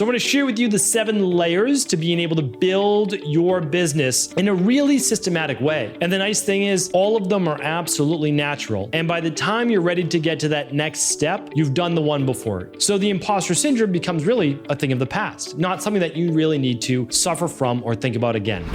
So I'm going to share with you the 7 layers to being able to build your business in a really systematic way. And the nice thing is all of them are absolutely natural. And by the time you're ready to get to that next step, you've done the one before it. So the imposter syndrome becomes really a thing of the past, not something that you really need to suffer from or think about again.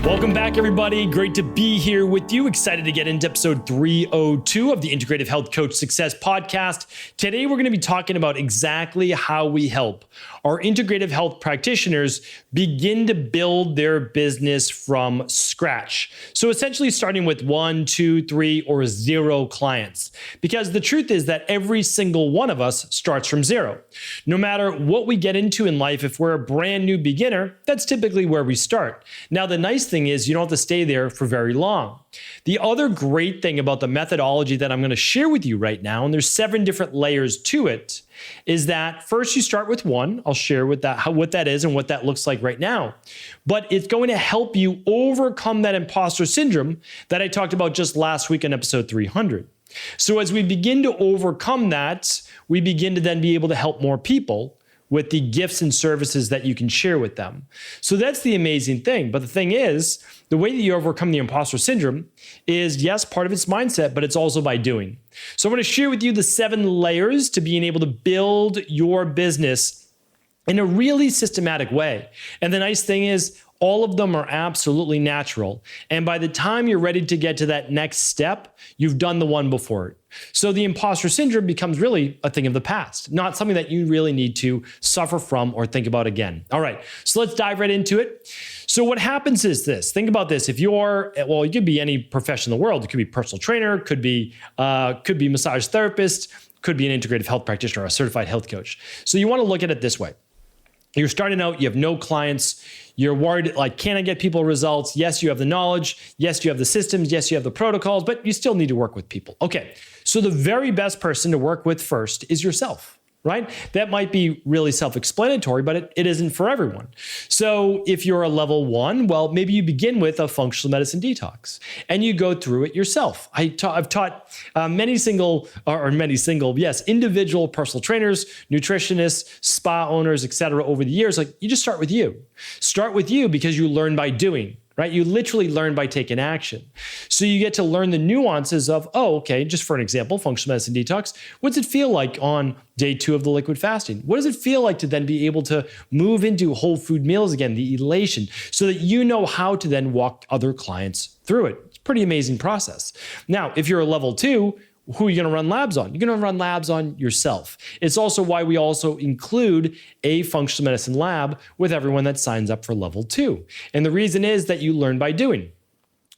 Welcome back, everybody. Great to be here with you. Excited to get into episode 302 of the Integrative Health Coach Success Podcast. Today, we're going to be talking about exactly how we help our integrative health practitioners begin to build their business from scratch. So essentially starting with 1, 2, 3, or 0 clients. Because the truth is that every single one of us starts from 0. No matter what we get into in life, if we're a brand new beginner, that's typically where we start. Now, the nice thing is you don't have to stay there for very long. The other great thing about the methodology that I'm going to share with you right now, and there's 7 different layers to it, is that first you start with 1. I'll share what that is and what that looks like right now. But it's going to help you overcome that imposter syndrome that I talked about just last week in episode 300. So as we begin to overcome that, we begin to then be able to help more people with the gifts and services that you can share with them. So that's the amazing thing. But the thing is, the way that you overcome the imposter syndrome is, yes, part of it's mindset, but it's also by doing. So I'm going to share with you the 7 layers to being able to build your business in a really systematic way. And the nice thing is, all of them are absolutely natural. And by the time you're ready to get to that next step, you've done the one before it. So the imposter syndrome becomes really a thing of the past, not something that you really need to suffer from or think about again. All right, so let's dive right into it. So what happens is this. Think about this. If you're, well, you could be any profession in the world. It could be personal trainer, could be massage therapist, could be an integrative health practitioner, or a certified health coach. So you want to look at it this way. You're starting out, you have no clients, you're worried, like, can I get people results? Yes, you have the knowledge. Yes, you have the systems. Yes, you have the protocols, but you still need to work with people. Okay, so the very best person to work with first is yourself, right? That might be really self-explanatory, but it isn't for everyone. So if you're a level 1, well, maybe you begin with a functional medicine detox and you go through it yourself. I've taught individual personal trainers, nutritionists, spa owners, etc. over the years. Like, you just start with you. Start with you because you learn by doing. Right? You literally learn by taking action. So you get to learn the nuances of, oh, okay, just for an example, functional medicine detox. What does it feel like on day 2 of the liquid fasting? What does it feel like to then be able to move into whole food meals again, the elation, so that you know how to then walk other clients through it? It's a pretty amazing process. Now, if you're a level 2, who are you going to run labs on? You're going to run labs on yourself. It's also why we also include a functional medicine lab with everyone that signs up for level 2. And the reason is that you learn by doing.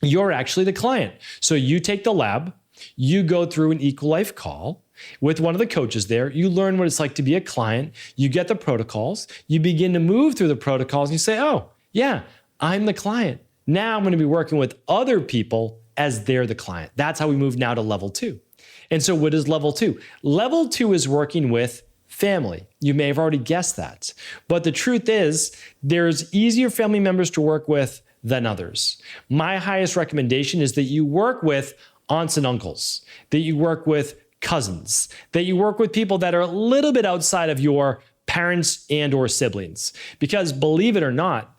You're actually the client. So you take the lab, you go through an Equal Life call with one of the coaches there. You learn what it's like to be a client. You get the protocols. You begin to move through the protocols and you say, oh, yeah, I'm the client. Now I'm going to be working with other people as they're the client. That's how we move now to level 2. And so what is level 2? Level 2 is working with family. You may have already guessed that. But the truth is, there's easier family members to work with than others. My highest recommendation is that you work with aunts and uncles, that you work with cousins, that you work with people that are a little bit outside of your parents and or siblings. Because believe it or not,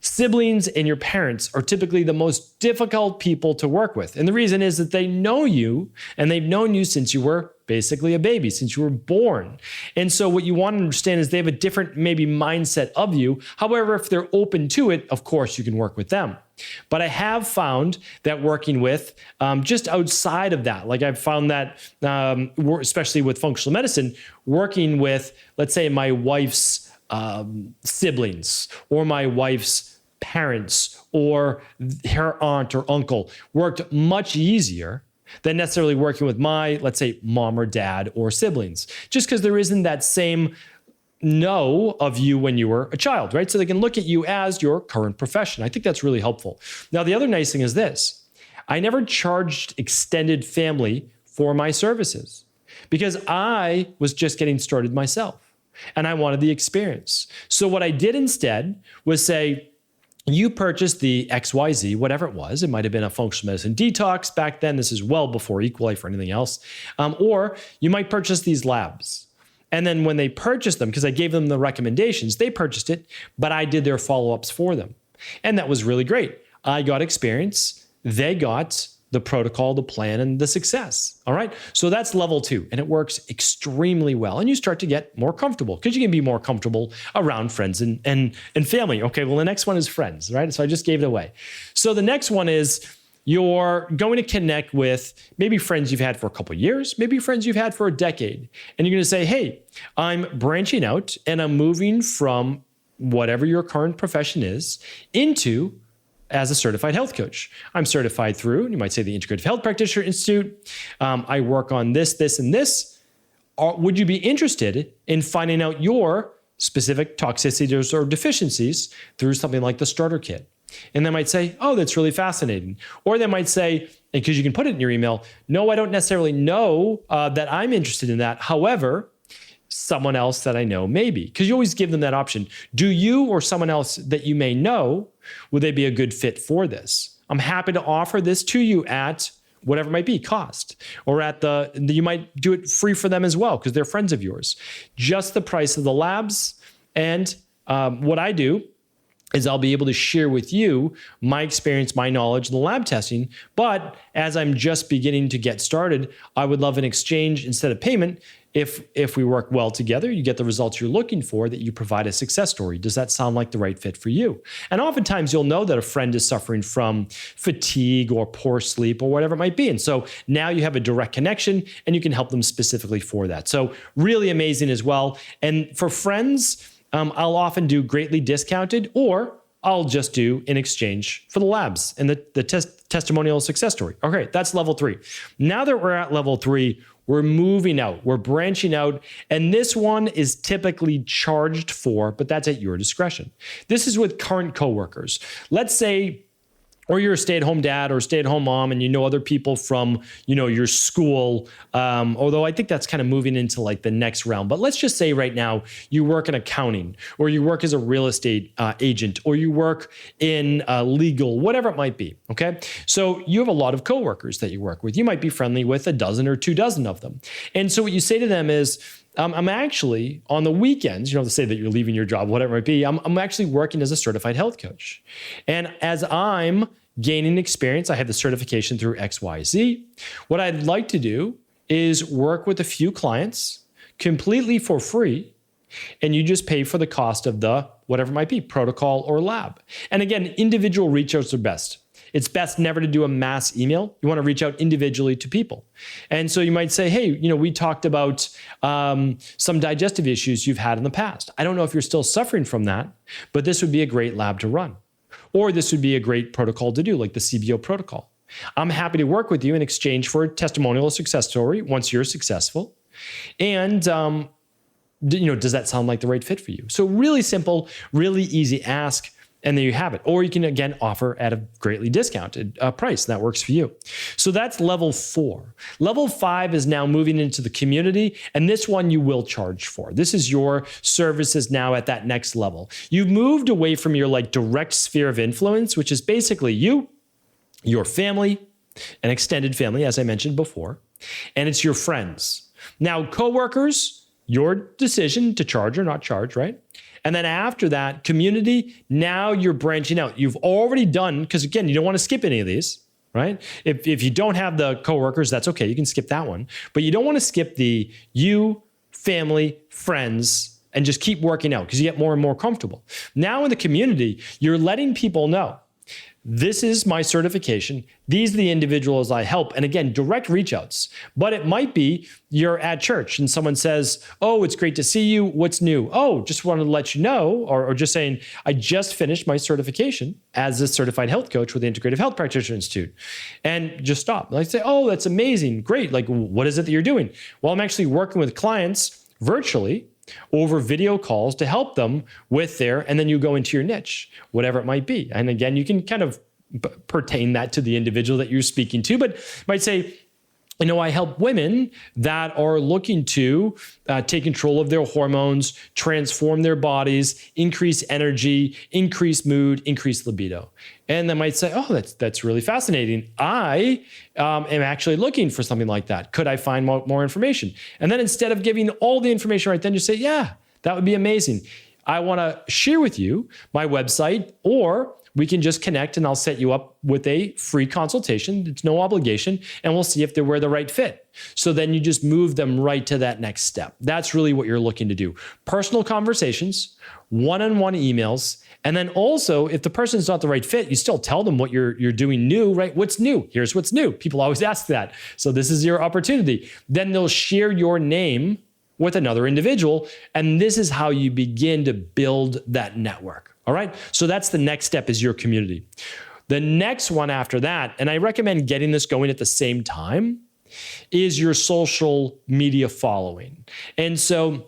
siblings and your parents are typically the most difficult people to work with. And the reason is that they know you, and they've known you since you were basically a baby, since you were born. And so what you want to understand is they have a different maybe mindset of you. However, if they're open to it, of course, you can work with them. But I have found that working with just outside of that, like I've found that, especially with functional medicine, working with, let's say, my wife's siblings or my wife's parents or her aunt or uncle worked much easier than necessarily working with my, let's say, mom or dad or siblings, just because there isn't that same know of you when you were a child, right? So they can look at you as your current profession. I think that's really helpful. Now, the other nice thing is this. I never charged extended family for my services because I was just getting started myself. and I wanted the experience. So what I did instead was say, you purchased the XYZ, whatever it was. It might have been a functional medicine detox back then. This is well before Equalife or anything else. Or you might purchase these labs. And then when they purchased them, because I gave them the recommendations, they purchased it, but I did their follow-ups for them. And that was really great. I got experience. They got the protocol, the plan, and the success. All right. So that's level 2, and it works extremely well. And you start to get more comfortable because you can be more comfortable around friends and family. Okay. Well, the next one is friends, right? So I just gave it away. So the next one is you're going to connect with maybe friends you've had for a couple of years, maybe friends you've had for a decade. And you're going to say, hey, I'm branching out and I'm moving from whatever your current profession is into as a certified health coach. I'm certified through, you might say, the Integrative Health Practitioner Institute. I work on this, this, and this. Would you be interested in finding out your specific toxicities or deficiencies through something like the starter kit? And they might say, oh, that's really fascinating. Or they might say, because you can put it in your email, no, I don't necessarily know that I'm interested in that. However, someone else that I know maybe, because you always give them that option. Do you or someone else that you may know, would they be a good fit for this? I'm happy to offer this to you at whatever it might be, cost, or at you might do it free for them as well because they're friends of yours. Just the price of the labs. And what I do is I'll be able to share with you my experience, my knowledge, the lab testing. But as I'm just beginning to get started, I would love an exchange instead of payment. If we work well together, you get the results you're looking for, that you provide a success story. Does that sound like the right fit for you? And oftentimes you'll know that a friend is suffering from fatigue or poor sleep or whatever it might be. And so now you have a direct connection and you can help them specifically for that. So really amazing as well. And for friends, I'll often do greatly discounted, or I'll just do in exchange for the labs and the testimonial success story. Okay, that's level 3. Now that we're at level 3, we're moving out, we're branching out, and this one is typically charged for, but that's at your discretion. This is with current coworkers. Let's say, or you're a stay-at-home dad or stay-at-home mom, and you know other people from, your school, although I think that's kind of moving into like the next realm. But let's just say right now you work in accounting, or you work as a real estate agent, or you work in legal, whatever it might be, okay? So you have a lot of coworkers that you work with. You might be friendly with a dozen or 2 dozen of them. And so what you say to them is, I'm actually, on the weekends, you don't have to say that you're leaving your job, whatever it might be, I'm actually working as a certified health coach. And as I'm gaining experience, I have the certification through XYZ. What I'd like to do is work with a few clients completely for free, and you just pay for the cost of the, whatever it might be, protocol or lab. And again, individual reach outs are best. It's best never to do a mass email. You want to reach out individually to people. And so you might say, hey, we talked about some digestive issues you've had in the past. I don't know if you're still suffering from that, but this would be a great lab to run. Or this would be a great protocol to do, like the CBO protocol. I'm happy to work with you in exchange for a testimonial success story once you're successful. And does that sound like the right fit for you? So really simple, really easy ask. And there you have it. Or you can, again, offer at a greatly discounted price. That works for you. So that's level 4. Level 5 is now moving into the community. And this one you will charge for. This is your services now at that next level. You've moved away from your direct sphere of influence, which is basically you, your family, an extended family, as I mentioned before, and it's your friends. Now, coworkers, your decision to charge or not charge, right? And then after that, community, now you're branching out. You've already done, because again, you don't want to skip any of these, right? If you don't have the coworkers, that's okay. You can skip that one. But you don't want to skip the you, family, friends, and just keep working out because you get more and more comfortable. Now in the community, you're letting people know, this is my certification. These are the individuals I help. And again, direct reach outs. But it might be you're at church and someone says, oh, it's great to see you. What's new? Oh, just wanted to let you know, or just saying, I just finished my certification as a certified health coach with the Integrative Health Practitioner Institute. And just stop. Like say, oh, that's amazing. Great. Like, what is it that you're doing? Well, I'm actually working with clients virtually over video calls to help them with and then you go into your niche, whatever it might be. And again, you can kind of pertain that to the individual that you're speaking to, but might say, I help women that are looking to take control of their hormones, transform their bodies, increase energy, increase mood, increase libido. And they might say, oh, that's really fascinating. I am actually looking for something like that. Could I find more information? And then instead of giving all the information right then, you say, yeah, that would be amazing. I want to share with you my website, or we can just connect and I'll set you up with a free consultation. It's no obligation, and we'll see if we're the right fit. So then you just move them right to that next step. That's really what you're looking to do. Personal conversations, one-on-one emails, and then also if the person's not the right fit, you still tell them what you're doing new, right? What's new? Here's what's new. People always ask that. So this is your opportunity. Then they'll share your name with another individual, and this is how you begin to build that network. All right. So that's the next step, is your community. The next one after that, and I recommend getting this going at the same time, is your social media following. And so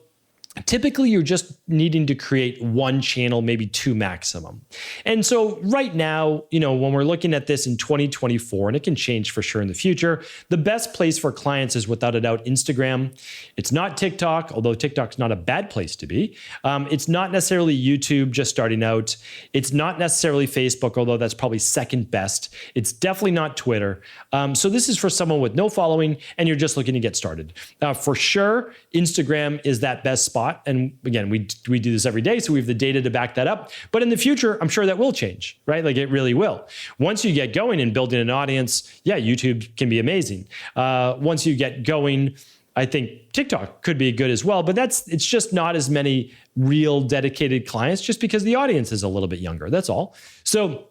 typically you're just needing to create one channel, maybe two maximum. And so right now, when we're looking at this in 2024, and it can change for sure in the future, the best place for clients is without a doubt Instagram. It's not TikTok, although TikTok's not a bad place to be. It's not necessarily YouTube just starting out. It's not necessarily Facebook, although that's probably second best. It's definitely not Twitter. So this is for someone with no following and you're just looking to get started. For sure, Instagram is that best spot. And again, we do this every day, so we have the data to back that up. But in the future, I'm sure that will change, right? Like it really will. Once you get going and building an audience, yeah, YouTube can be amazing. Once you get going, I think TikTok could be good as well, but it's just not as many real dedicated clients just because the audience is a little bit younger. That's all. So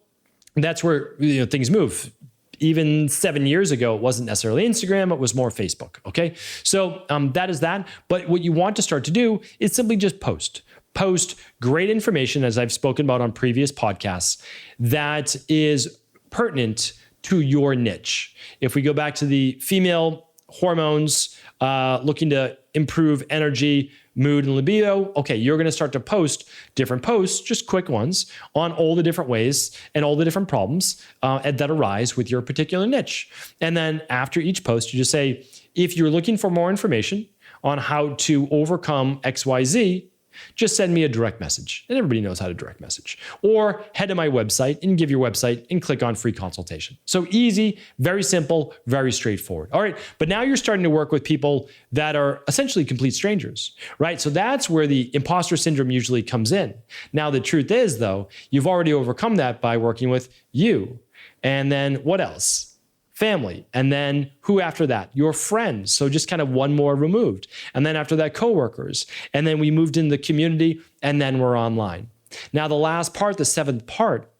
that's where things move. Even 7 years ago, it wasn't necessarily Instagram, it was more Facebook, okay? So that is that. But what you want to start to do is simply just post. Post great information, as I've spoken about on previous podcasts, that is pertinent to your niche. If we go back to the female hormones, looking to improve energy, mood, and libido, okay, you're going to start to post different posts, just quick ones, on all the different ways and all the different problems that arise with your particular niche. And then after each post, you just say, if you're looking for more information on how to overcome XYZ, just send me a direct message. And everybody knows how to direct message. Or head to my website and give your website and click on free consultation. So easy, very simple, very straightforward. All right, but now you're starting to work with people that are essentially complete strangers, right? So that's where the imposter syndrome usually comes in. Now, the truth is, though, you've already overcome that by working with you. And then what else? Family. And then who after that? Your friends. So just kind of one more removed. And then after that, coworkers. And then we moved into the community, and then we're online. Now, the last part, the seventh part,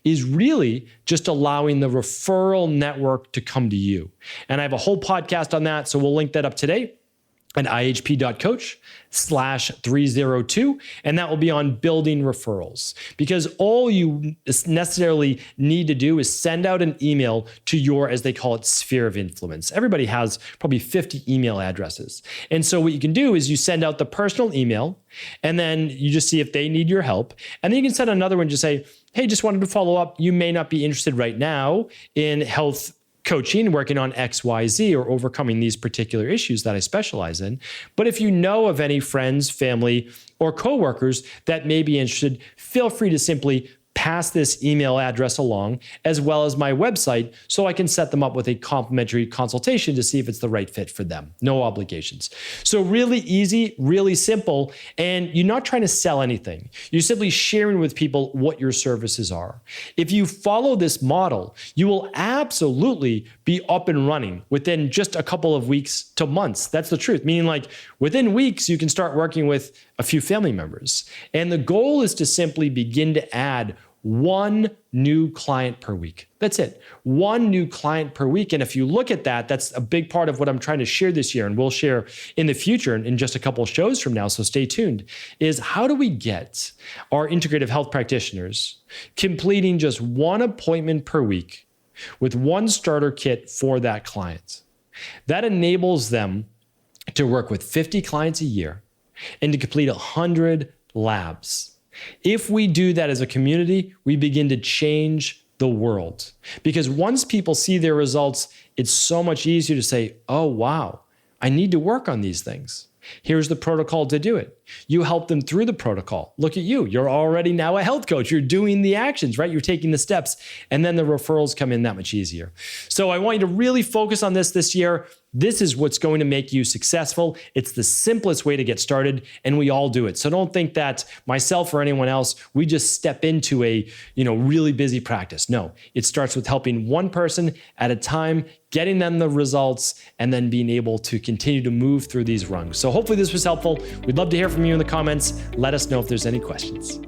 is really just allowing the referral network to come to you. And I have a whole podcast on that, so we'll link that up today at ihp.coach/302, and that will be on building referrals. Because all you necessarily need to do is send out an email to your, as they call it, sphere of influence. Everybody has probably 50 email addresses. And so what you can do is you send out the personal email, and then you just see if they need your help. And then you can send another one, just say, hey, just wanted to follow up. You may not be interested right now in health coaching, working on XYZ, or overcoming these particular issues that I specialize in. But if you know of any friends, family, or coworkers that may be interested, feel free to simply pass this email address along, as well as my website, so I can set them up with a complimentary consultation to see if it's the right fit for them. No obligations. So really easy, really simple, and you're not trying to sell anything. You're simply sharing with people what your services are. If you follow this model, you will absolutely be up and running within just a couple of weeks to months. That's the truth. Meaning, like, within weeks, you can start working with a few family members. And the goal is to simply begin to add one new client per week. That's it. One new client per week. And if you look at that, that's a big part of what I'm trying to share this year, and we'll share in the future in just a couple of shows from now, so stay tuned, is how do we get our integrative health practitioners completing just one appointment per week with one starter kit for that client? That enables them to work with 50 clients a year and to complete 100 labs. If we do that as a community, we begin to change the world. Because once people see their results, it's so much easier to say, oh, wow, I need to work on these things. Here's the protocol to do it. You help them through the protocol. Look at you. You're already now a health coach. You're doing the actions, right? You're taking the steps, and then the referrals come in that much easier. So I want you to really focus on this year. This is what's going to make you successful. It's the simplest way to get started, and we all do it. So don't think that myself or anyone else, we just step into a really busy practice. No, it starts with helping one person at a time, getting them the results, and then being able to continue to move through these rungs. So hopefully this was helpful. We'd love to hear from you in the comments. Let us know if there's any questions.